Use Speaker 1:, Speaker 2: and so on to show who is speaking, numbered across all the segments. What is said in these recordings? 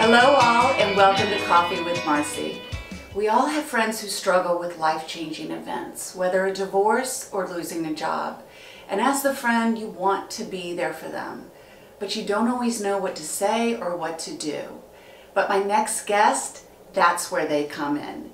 Speaker 1: Hello all, and welcome to Coffee with Marci. We all have friends who struggle with life-changing events, whether a divorce or losing a job. And as the friend, you want to be there for them, but you don't always know what to say or what to do. But my next guest, that's where they come in.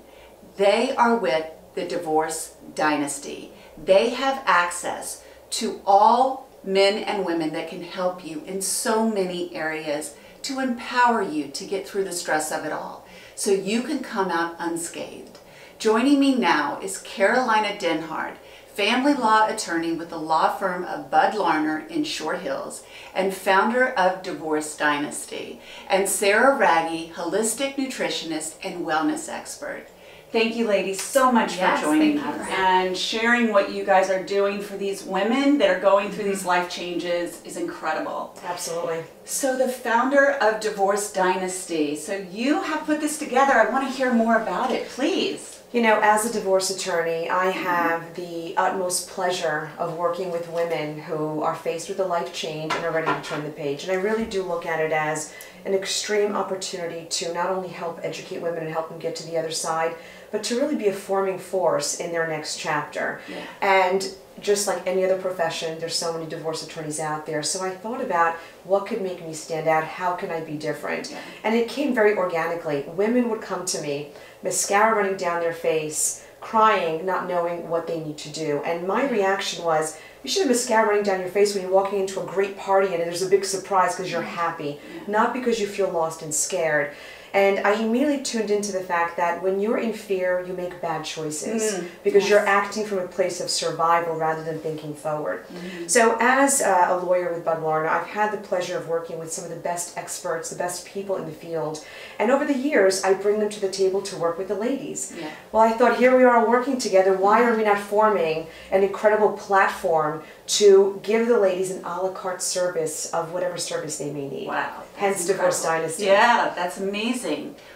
Speaker 1: They are with the Divorce Dynasty. They have access to all men and women that can help you in so many areas to empower you to get through the stress of it all, so you can come out unscathed. Joining me now is Carolina Denhard, family law attorney with the law firm of Bud Larner in Short Hills and founder of Divorce Dynasty, and Sarah Raggi, holistic nutritionist and wellness expert. Thank you, ladies, so much for joining us and sharing what you guys are doing for these women that are going through these life changes is incredible.
Speaker 2: Absolutely.
Speaker 1: So the founder of Divorce Dynasty, so you have put this together. I want to hear more about it, please.
Speaker 2: You know, as a divorce attorney, I have the utmost pleasure of working with women who are faced with a life change and are ready to turn the page. And I really do look at it as an extreme opportunity to not only help educate women and help them get to the other side, but to really be a forming force in their next chapter.
Speaker 1: Yeah.
Speaker 2: And just like any other profession, there's so many divorce attorneys out there. So I thought about what could make me stand out, how can I be different?
Speaker 1: Yeah.
Speaker 2: And it came very organically. Women would come to me, mascara running down their face, crying, not knowing what they need to do. And my reaction was, you should have mascara running down your face when you're walking into a great party and there's a big surprise because you're happy, not because you feel lost and scared. And I immediately tuned into the fact that when you're in fear, you make bad choices because you're acting from a place of survival rather than thinking forward. So as a lawyer with Bud Larner, I've had the pleasure of working with some of the best experts, the best people in the field. And over the years, I bring them to the table to work with the ladies.
Speaker 1: Yeah.
Speaker 2: Well, I thought, here we are working together. Why are we not forming an incredible platform to give the ladies an a la carte service of whatever service they may need?
Speaker 1: Wow.
Speaker 2: Hence Divorce Dynasty.
Speaker 1: Yeah, that's amazing.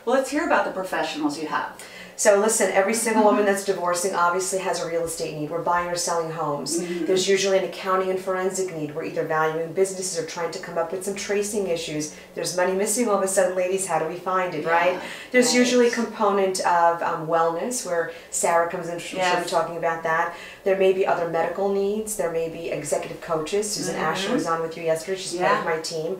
Speaker 1: Well, let's hear about the professionals you have.
Speaker 2: So listen, every single woman that's divorcing obviously has a real estate need. We're buying or selling homes. There's usually an accounting and forensic need. We're either valuing businesses or trying to come up with some tracing issues. There's money missing all of a sudden, ladies, how do we find it, right? There's usually a component of wellness where Sarah comes in, she'll be talking about that. There may be other medical needs. There may be executive coaches. Susan Asher was on with you yesterday. She's part of my team.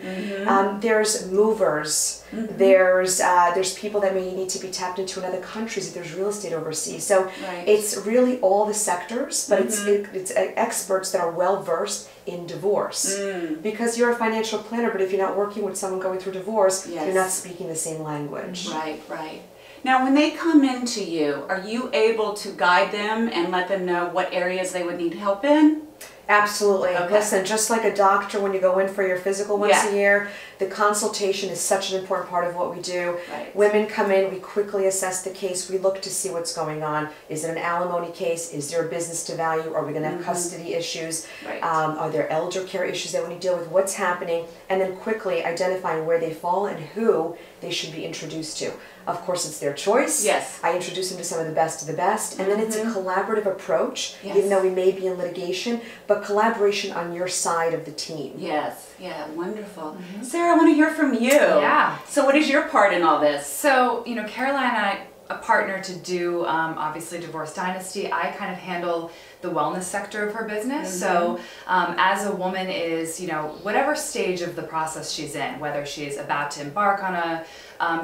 Speaker 2: There's movers. There's people that may need to be tapped into in other countries if there's real estate overseas. So it's really all the sectors, but it's experts that are well versed in divorce. Because you're a financial planner, but if you're not working with someone going through divorce, you're not speaking the same language.
Speaker 1: Right, right. Now, when they come into you, are you able to guide them and let them know what areas they would need help in?
Speaker 2: Absolutely. Listen, just like a doctor when you go in for your physical once a year, the consultation is such an important part of what we do. Women come in, we quickly assess the case, we look to see what's going on. Is it an alimony case? Is there a business to value? Are we going to have custody issues? Are there elder care issues that we need to deal with? What's happening? And then quickly identifying where they fall and who they should be introduced to. Of course, it's their choice.
Speaker 1: Yes.
Speaker 2: I introduce them to some of the best of the best. And then it's a collaborative approach, even though we may be in litigation, but collaboration on your side of the team.
Speaker 1: Yes. Yeah, wonderful. Sarah, I want to hear from you.
Speaker 3: Yeah.
Speaker 1: So what is your part in all this?
Speaker 3: So, you know, Caroline and I, a partner to do, obviously, Divorce Dynasty. I kind of handle the wellness sector of her business. So as a woman is, you know, whatever stage of the process she's in, whether she's about to embark on a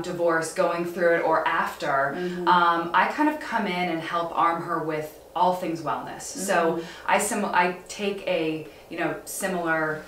Speaker 3: divorce, going through it, or after, I kind of come in and help arm her with all things wellness. So I take a, you know, similar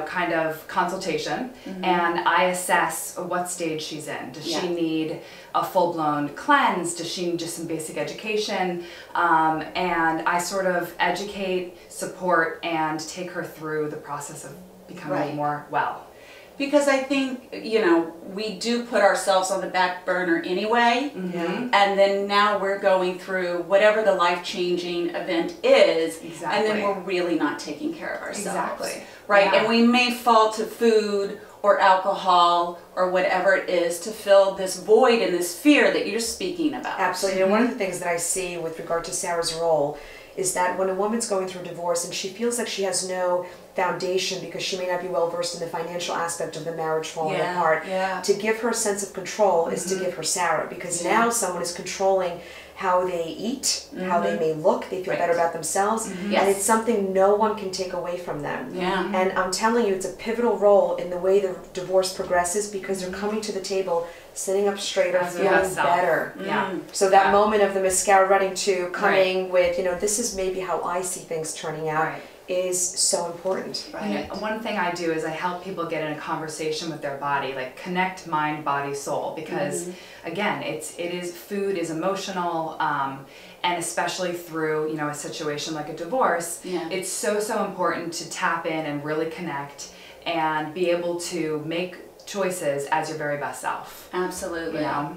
Speaker 3: kind of consultation, and I assess what stage she's in. Does she need a full-blown cleanse? Does she need just some basic education? And I sort of educate, support, and take her through the process of becoming more well.
Speaker 1: Because I think, you know, we do put ourselves on the back burner anyway, and then now we're going through whatever the life-changing event is, and then we're really not taking care of ourselves. Right? And we may fall to food or alcohol or whatever it is to fill this void and this fear that you're speaking about.
Speaker 2: Absolutely. And one of the things that I see with regard to Sarah's role is that when a woman's going through divorce and she feels like she has no foundation because she may not be well versed in the financial aspect of the marriage falling apart, to give her a sense of control is to give her Sarah, because now someone is controlling how they eat, how they may look, they feel better about themselves, and it's something no one can take away from them. And I'm telling you, it's a pivotal role in the way the divorce progresses, because they're coming to the table sitting up straighter, feeling better. So that moment of the mascara running to coming with, you know, this is maybe how I see things turning out, is so important.
Speaker 3: One thing I do is I help people get in a conversation with their body, like connect mind, body, soul, because again, food is emotional, and especially through, you know, a situation like a divorce, it's so important to tap in and really connect and be able to make choices as your very best self.
Speaker 1: Absolutely.
Speaker 3: You know?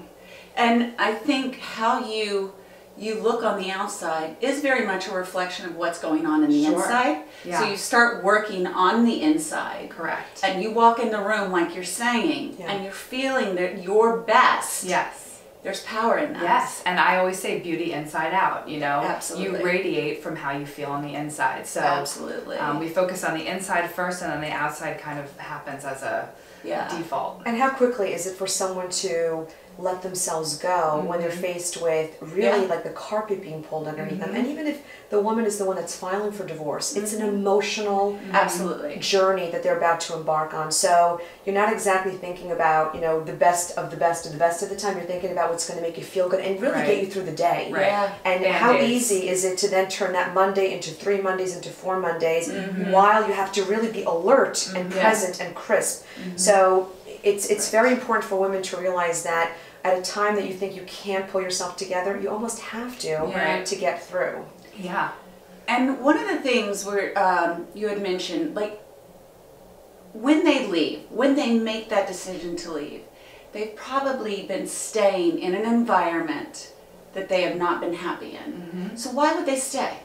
Speaker 1: And I think how you look on the outside is very much a reflection of what's going on in the inside. So you start working on the inside.
Speaker 3: Correct.
Speaker 1: And you walk in the room like you're saying, and you're feeling that your best. There's power in that.
Speaker 3: Yes, and I always say beauty inside out, you know.
Speaker 1: Absolutely.
Speaker 3: You radiate from how you feel on the inside. So
Speaker 1: absolutely.
Speaker 3: We focus on the inside first, and then the outside kind of happens as a default.
Speaker 2: And how quickly is it for someone to let themselves go when they're faced with really like the carpet being pulled underneath them? And even if the woman is the one that's filing for divorce, it's an emotional journey that they're about to embark on. So you're not exactly thinking about, you know, the best of the best of the best of the time. You're thinking about what's going to make you feel good and really get you through the day. And how easy is it to then turn that Monday into 3 Mondays into 4 Mondays while you have to really be alert and present and crisp. So it's very important for women to realize that at a time that you think you can't pull yourself together, you almost have to get through.
Speaker 1: And one of the things where you had mentioned, like when they leave, when they make that decision to leave, they've probably been staying in an environment that they have not been happy in. So why would they stay?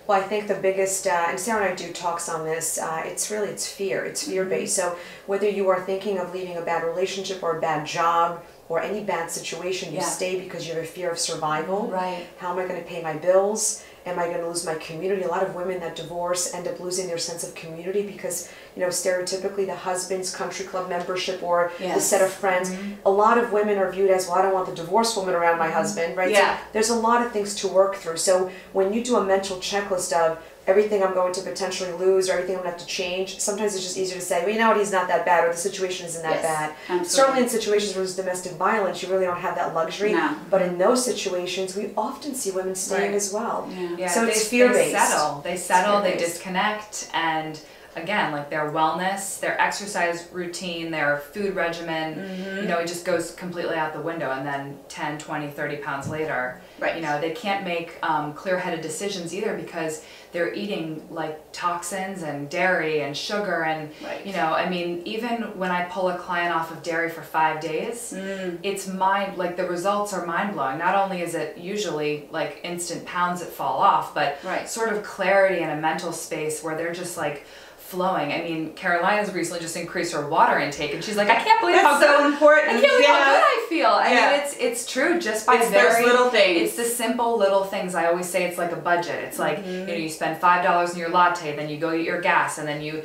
Speaker 2: Well, I think the biggest, and Sarah and I do talks on this, it's fear. It's fear-based. So whether you are thinking of leaving a bad relationship or a bad job or any bad situation, you stay because you have a fear of survival. How am I going to pay my bills? Am I going to lose my community? A lot of women that divorce end up losing their sense of community because, you know, stereotypically the husband's country club membership or the set of friends. A lot of women are viewed as, well, I don't want the divorced woman around my husband, right? So there's a lot of things to work through. So when you do a mental checklist of everything I'm going to potentially lose or everything I'm going to have to change, sometimes it's just easier to say, well, you know what, he's not that bad or the situation isn't that bad. Certainly in situations where there's domestic violence, you really don't have that luxury. But in those situations, we often see women staying as well. So it's fear-based.
Speaker 3: They settle, they disconnect, and again, like their wellness, their exercise routine, their food regimen, you know, it just goes completely out the window, and then 10, 20, 30 pounds later, you know, they can't make clear-headed decisions either because they're eating like toxins and dairy and sugar and, you know, I mean, even when I pull a client off of dairy for 5 days, it's like the results are mind-blowing. Not only is it usually like instant pounds that fall off, but sort of clarity and a mental space where they're just like flowing. I mean, Carolina's recently just increased her water intake, and she's like, I can't believe how good
Speaker 1: important.
Speaker 3: I can't believe how good I feel. I mean, it's true. Just by
Speaker 1: those little things.
Speaker 3: It's the simple little things. I always say it's like a budget. It's like, you know, you spend $5 in your latte, then you go get your gas, and then you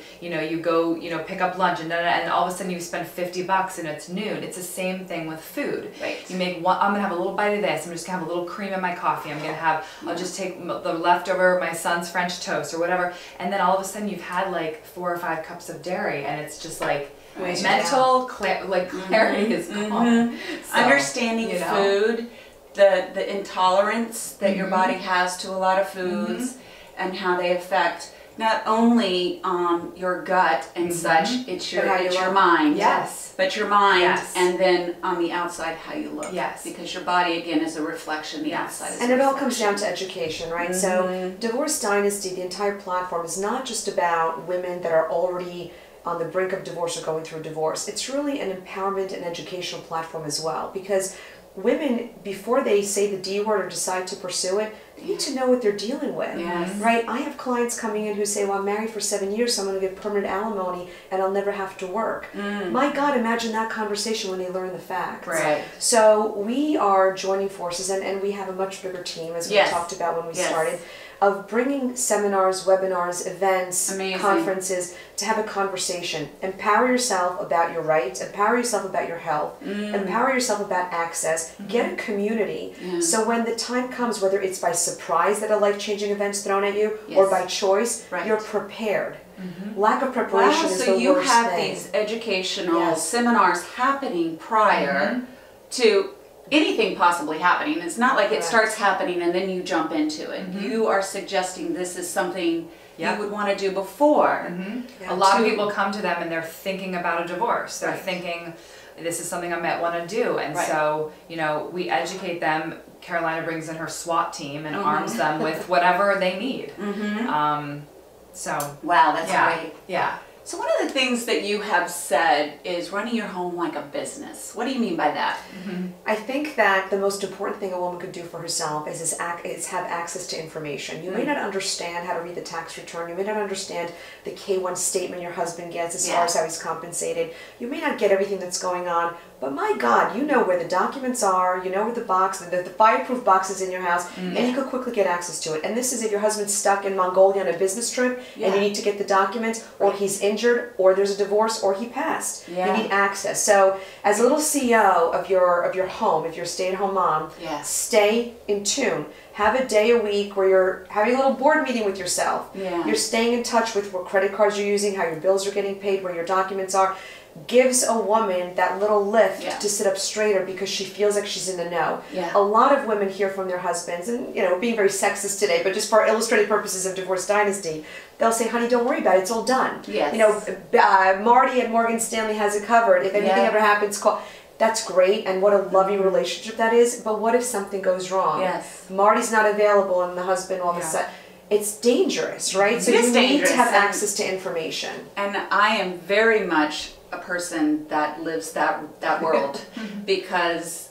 Speaker 3: go, you know, pick up lunch, and all of a sudden you spend $50 and it's noon. It's the same thing with food. You make one. I'm gonna have a little bite of this. I'm just gonna have a little cream in my coffee. I'll just take the leftover my son's French toast or whatever, and then all of a sudden you've had like 4 or 5 cups of dairy, and it's just like mental clarity is gone. So,
Speaker 1: understanding food, the intolerance that your body has to a lot of foods, and how they affect not only your gut and such, it's your mind. But your mind, and then on the outside how you look. Because your body again is a reflection, the outside is
Speaker 2: and it all comes down to education, right? So Divorce Dynasty, the entire platform, is not just about women that are already on the brink of divorce or going through divorce. It's really an empowerment and educational platform as well, because women, before they say the D word or decide to pursue it, they need to know what they're dealing with.
Speaker 1: Yes.
Speaker 2: Right? I have clients coming in who say, well, I'm married for 7 years, so I'm going to get permanent alimony and I'll never have to work. My God, imagine that conversation when they learn the facts.
Speaker 1: Right.
Speaker 2: So we are joining forces, and we have a much bigger team, as we talked about when we started, of bringing seminars, webinars, events, conferences to have a conversation. Empower yourself about your rights, empower yourself about your health, empower yourself about access, get a community. So when the time comes, whether it's by surprise that a life-changing event's thrown at you or by choice, you're prepared. Lack of preparation is the worst thing.
Speaker 1: So you have these educational seminars happening prior to anything possibly happening. It's not like it starts happening and then you jump into it. You are suggesting this is something you would want to do before.
Speaker 3: A lot of people come to them and they're thinking about a divorce. They're thinking, this is something I might want to do. And so, you know, we educate them. Carolina brings in her SWAT team and arms them with whatever they need. So
Speaker 1: wow, that's great.
Speaker 3: Yeah.
Speaker 1: So one of the things that you have said is running your home like a business. What do you mean by that?
Speaker 2: I think that the most important thing a woman could do for herself is have access to information. You may not understand how to read the tax return. You may not understand the K-1 statement your husband gets as far as how he's compensated. You may not get everything that's going on. But my God, you know where the documents are, you know where the box, the fireproof box is in your house, and you could quickly get access to it. And this is if your husband's stuck in Mongolia on a business trip and you need to get the documents, or he's injured, or there's a divorce, or he passed. You need access. So as a little CEO of your home, if you're a stay-at-home mom, stay in tune. Have a day a week where you're having a little board meeting with yourself. You're staying in touch with what credit cards you're using, how your bills are getting paid, where your documents are. Gives a woman that little lift to sit up straighter because she feels like she's in the know. A lot of women hear from their husbands, and you know, being very sexist today, but just for illustrative purposes of Divorce Dynasty, they'll say, honey, don't worry about it, it's all done. You know, Marty at Morgan Stanley has it covered. If anything ever happens, call. That's great, and what a loving relationship that is, but what if something goes wrong? Marty's not available and the husband all of a sudden. It's dangerous, right? So you need to have access to information.
Speaker 1: And I am very much a person that lives that world because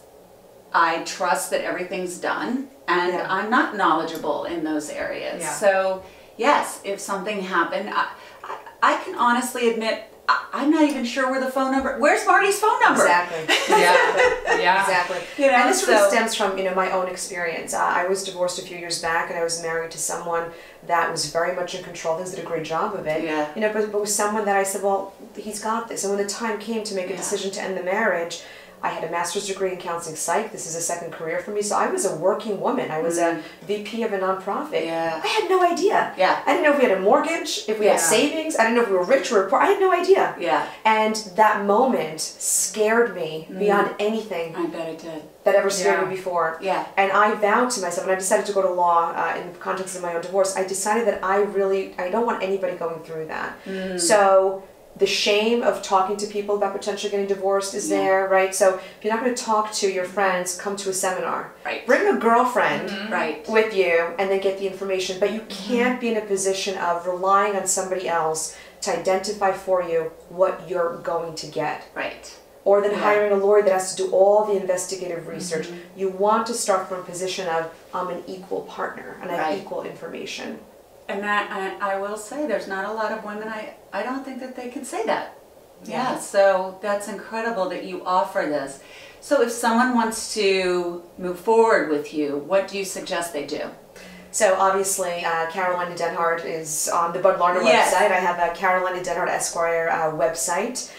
Speaker 1: I trust that everything's done, and I'm not knowledgeable in those areas. So yes, if something happened, I can honestly admit I'm not even sure where the phone number. Where's Marty's phone number?
Speaker 2: Exactly. Exactly. You know, and this really stems from my own experience. I was divorced a few years back, and I was married to someone that was very much in control. Things did a great job of it. You know, but with someone that I said, well, he's got this. And when the time came to make a decision to end the marriage, I had a master's degree in counseling psych. This is a second career for me. So I was a working woman. I was a VP of a nonprofit. I had no idea. I didn't know if we had a mortgage, if we had savings. I didn't know if we were rich or poor. I had no idea. And that moment scared me beyond anything.
Speaker 1: I bet it did.
Speaker 2: That ever scared me before. And I vowed to myself, and I decided to go to law in the context of my own divorce. I decided that I don't want anybody going through that. So the shame of talking to people about potentially getting divorced is there, right? So if you're not going to talk to your friends, come to a seminar. Bring a girlfriend with you and then get the information. But you can't be in a position of relying on somebody else to identify for you what you're going to get. Or then hiring a lawyer that has to do all the investigative research. You want to start from a position of, I'm an equal partner and I have equal information.
Speaker 1: And that, I will say, there's not a lot of women, I don't think that they can say that. So that's incredible that you offer this. So if someone wants to move forward with you, what do you suggest they do?
Speaker 2: So obviously, Carolina Denhart is on the Bud Larner website. I have a Carolina Denhart Esquire website.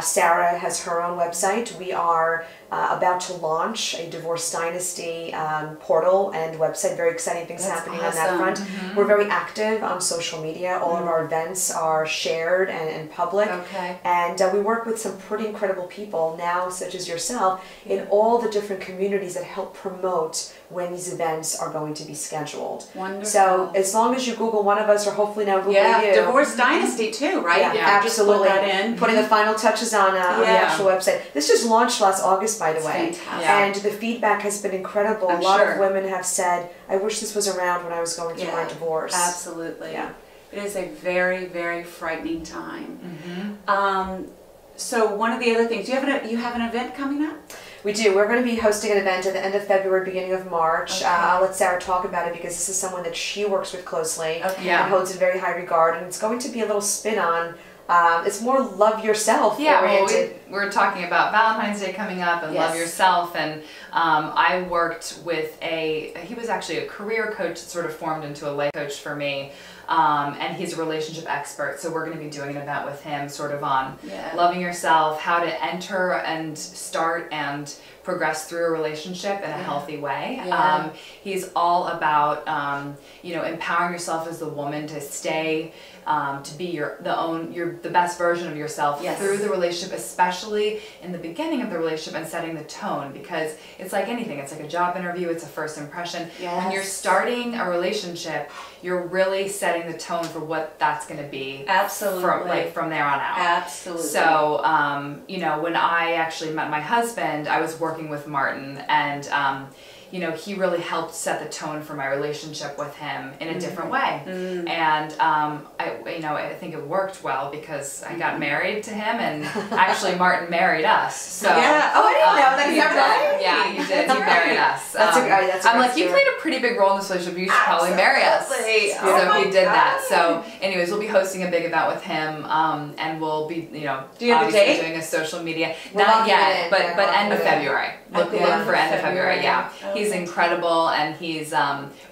Speaker 2: Sarah has her own website. We are about to launch a Divorce Dynasty portal and website. Very exciting things happening on that front. We're very active on social media. All of our events are shared and public. And we work with some pretty incredible people now, such as yourself, in all the different communities that help promote when these events are going to be scheduled.
Speaker 1: Wonderful.
Speaker 2: So as long as you Google one of us, or hopefully now Google you.
Speaker 1: Divorce Dynasty too, right?
Speaker 2: Absolutely.
Speaker 1: Just put that in.
Speaker 2: Putting the final touches on the actual website. This just launched last August, by the way.
Speaker 1: Fantastic.
Speaker 2: And the feedback has been incredible. A lot of women have said, I wish this was around when I was going through my divorce.
Speaker 1: Absolutely. It is a very, very frightening time. So one of the other things, you have an event coming up?
Speaker 2: We do. We're going to be hosting an event at the end of February, beginning of March.
Speaker 1: Okay.
Speaker 2: I'll let Sarah talk about it because this is someone that she works with closely
Speaker 1: Okay.
Speaker 3: Yeah.
Speaker 2: and holds in very high regard. And it's going to be a little spin on, it's more love yourself oriented.
Speaker 3: Well, we're talking about Valentine's Day coming up and love yourself, and I worked with he was actually a career coach that sort of formed into a life coach for me, and he's a relationship expert, so we're going to be doing an event with him sort of on loving yourself, how to enter and start and progress through a relationship in a healthy way. He's all about you know, empowering yourself as the woman to stay to be the best version of yourself through the relationship, especially in the beginning of the relationship, and setting the tone, because it's like anything. It's like a job interview. It's a first impression. When you're starting a relationship, you're really setting the tone for what that's going to be.
Speaker 1: Absolutely.
Speaker 3: From there on out.
Speaker 1: Absolutely.
Speaker 3: So, you know, when I actually met my husband, I was working with Martin, and you know, he really helped set the tone for my relationship with him in a different way. And I think it worked well because I got married to him, and actually Martin married us. So
Speaker 2: Oh, I didn't know that. Is that right?
Speaker 3: Yeah, he did. He married us.
Speaker 2: That's
Speaker 3: I'm like, you played a pretty big role in this relationship. You should probably marry us. So he did that. So, anyways, we'll be hosting a big event with him, and we'll be, you know,
Speaker 1: do you have a date?
Speaker 3: Doing a social media.
Speaker 2: We're
Speaker 3: Not yet, but end of
Speaker 2: Okay.
Speaker 3: February. Look for end of February. Yeah, he's incredible, and he's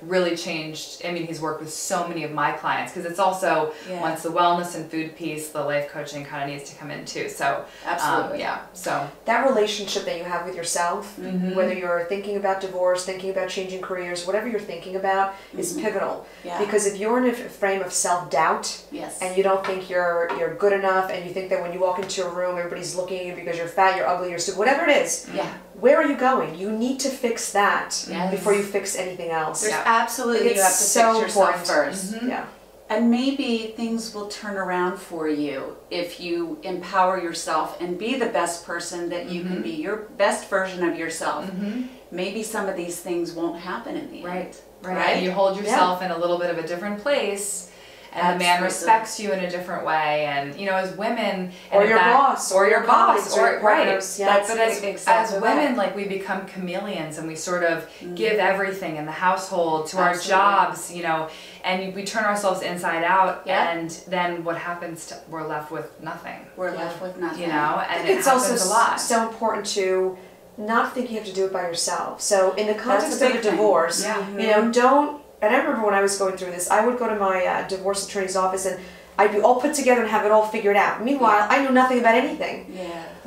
Speaker 3: really changed. I mean, he's worked with so many of my clients, because it's also once the wellness and food piece, the life coaching kind of needs to come in too. So
Speaker 1: Absolutely.
Speaker 3: so
Speaker 2: that relationship that you have with yourself, whether you're thinking about divorce, thinking about changing careers, whatever you're thinking about, is pivotal. Because if you're in a frame of self-doubt, and you don't think you're good enough, and you think that when you walk into a room, everybody's looking at you because you're fat, you're ugly, you're stupid, whatever it is, where are you going? You need to fix that before you fix anything else.
Speaker 1: There's absolutely, you have to
Speaker 2: so
Speaker 1: fix yourself
Speaker 2: important.
Speaker 1: first.
Speaker 2: Yeah.
Speaker 1: And maybe things will turn around for you if you empower yourself and be the best person that you can be, your best version of yourself. Maybe some of these things won't happen in the end.
Speaker 3: Right. And you hold yourself in a little bit of a different place, and the man respects you in a different way, and you know, as women,
Speaker 2: or your boss,
Speaker 3: or your boss, or
Speaker 2: partners.
Speaker 1: That's
Speaker 3: but as women, like, we become chameleons, and we sort of give everything in the household to our jobs, you know, and we turn ourselves inside out, and then what happens? We're left with nothing.
Speaker 1: We're left with nothing.
Speaker 3: You know, and
Speaker 2: it's
Speaker 3: happens
Speaker 2: also
Speaker 3: a lot.
Speaker 2: so important to not think you have to do it by yourself. So in the context of a divorce, you know, don't. And I remember when I was going through this, I would go to my divorce attorney's office, and I'd be all put together and have it all figured out. Meanwhile, I knew nothing about anything.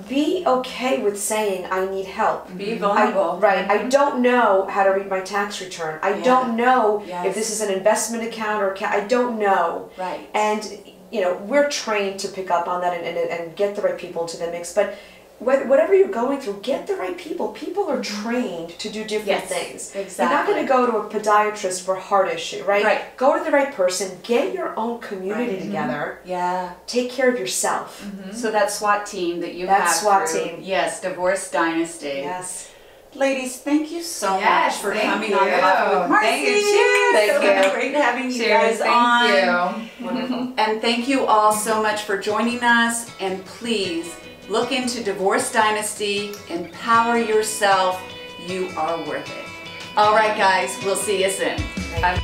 Speaker 2: Be okay with saying, I need help.
Speaker 1: Be vulnerable.
Speaker 2: I don't know how to read my tax return. I don't know if this is an investment account or I don't know. And, you know, we're trained to pick up on that and get the right people into the mix. But whatever you're going through, get the right people. People are trained to do different things. You're not going to go to a podiatrist for a heart issue, right? Go to the right person. Get your own community together. Take care of yourself.
Speaker 1: So that SWAT team that you
Speaker 2: That
Speaker 1: have
Speaker 2: SWAT
Speaker 1: through,
Speaker 2: team.
Speaker 1: Yes, Divorce Dynasty.
Speaker 2: Yes.
Speaker 1: Ladies, thank you so much for coming on Coffee with Marci.
Speaker 3: Thank you. Cheers.
Speaker 1: It's so great having you guys on.
Speaker 3: Thank you.
Speaker 2: Wonderful.
Speaker 1: And thank you all so much for joining us. And please look into Divorce Dynasty. Empower yourself. You are worth it. All right, guys. We'll see you soon.
Speaker 3: Bye.